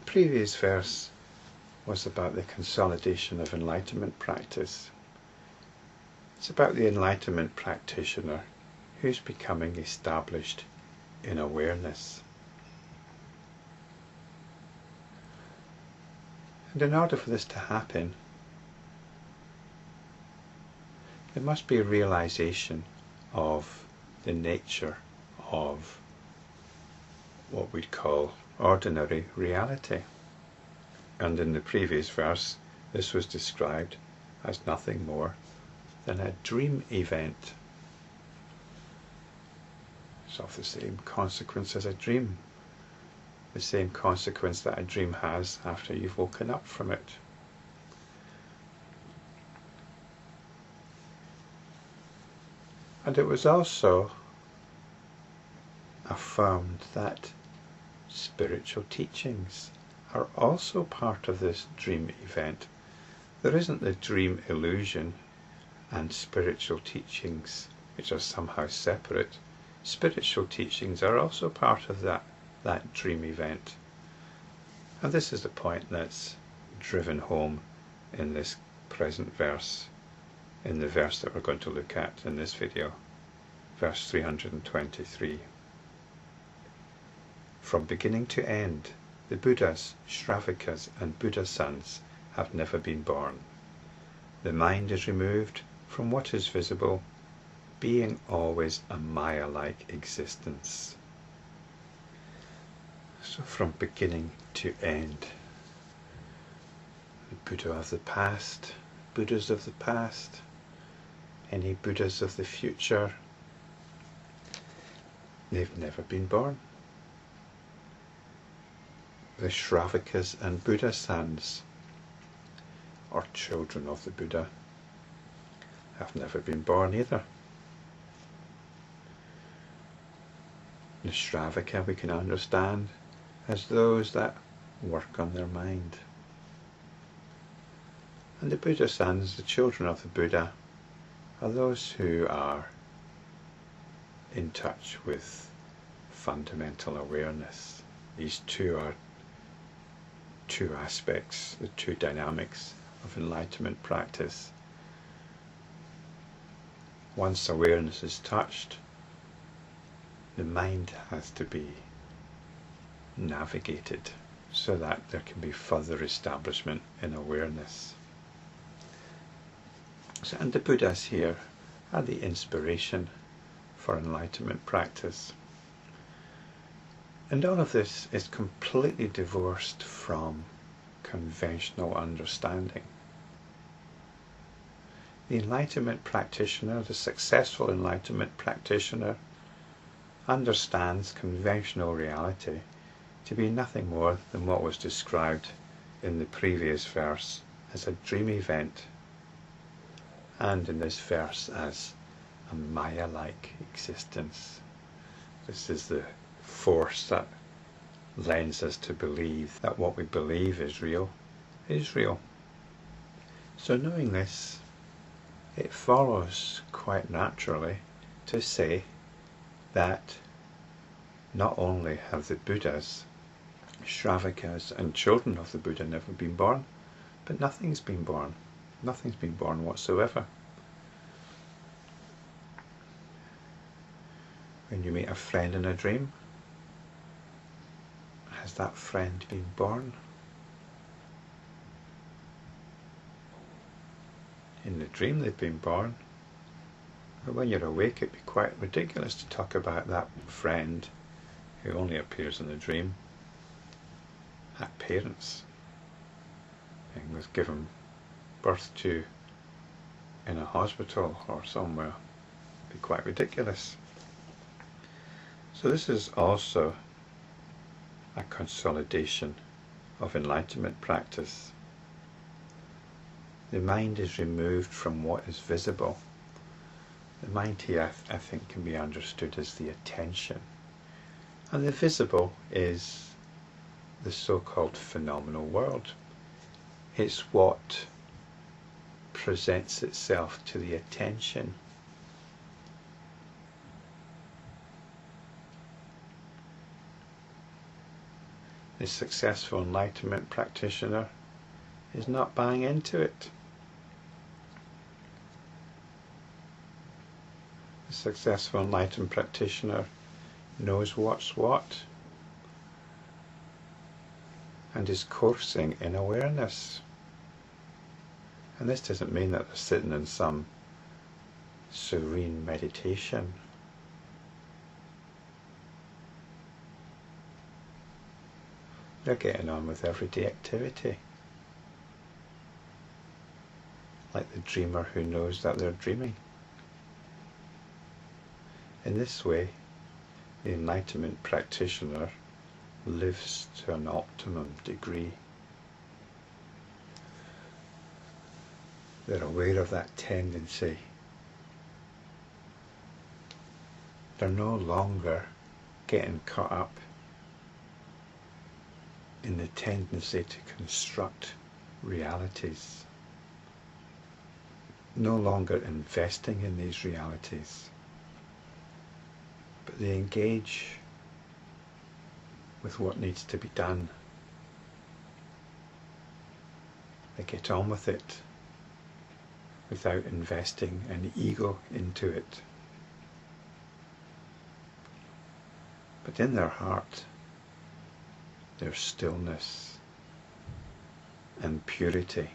previous verse was about the consolidation of enlightenment practice. It's about the enlightenment practitioner who's becoming established in awareness. And in order for this to happen, there must be a realization of the nature of what we'd call ordinary reality. And in the previous verse, this was described as nothing more than a dream event. It's of the same consequence as a dream, the same consequence that a dream has after you've woken up from it. And it was also affirmed that spiritual teachings are also part of this dream event. There isn't the dream illusion and spiritual teachings which are somehow separate. Spiritual teachings are also part of that dream event. And this is the point that's driven home in this present verse, in the verse that we're going to look at in this video, verse 323. From beginning to end, the Buddhas, Sravakas and Buddha sons have never been born. The mind is removed from what is visible, being always a Maya-like existence. So from beginning to end, the Buddha of the past, Buddhas of the past, any Buddhas of the future, they've never been born. The Sravakas and Buddha sons, or children of the Buddha, have never been born either. The Sravaka we can understand as those that work on their mind. And the Buddha sons, the children of the Buddha, are those who are in touch with fundamental awareness. These two are two aspects, the two dynamics of enlightenment practice. Once awareness is touched, the mind has to be navigated so that there can be further establishment in awareness. So, and the Buddhas here are the inspiration for enlightenment practice. And all of this is completely divorced from conventional understanding. The enlightenment practitioner, the successful enlightenment practitioner, understands conventional reality to be nothing more than what was described in the previous verse as a dream event, and in this verse as a Maya-like existence. This is the force that lends us to believe that what we believe is real is real. So knowing this, it follows quite naturally to say that not only have the Buddhas, Sravakas and children of the Buddha never been born, but nothing's been born. Nothing's been born whatsoever. When you meet a friend in a dream, has that friend been born? In the dream they've been born, but when you're awake it'd be quite ridiculous to talk about that friend who only appears in the dream. That parents and was given birth to in a hospital or somewhere. It'd be quite ridiculous. So this is also a consolidation of enlightenment practice. The mind is removed from what is visible. The mind here, I think, can be understood as the attention. And the visible is the so-called phenomenal world. It's what presents itself to the attention. The successful enlightenment practitioner is not buying into it. The successful enlightened practitioner knows what's what and is coursing in awareness. And this doesn't mean that they're sitting in some serene meditation. They're getting on with everyday activity, like the dreamer who knows that they're dreaming. In this way, the enlightenment practitioner lives to an optimum degree. They're aware of that tendency. They're no longer getting caught up in the tendency to construct realities, no longer investing in these realities, but they engage with what needs to be done. They get on with it without investing any ego into it. But in their heart, there's stillness and purity.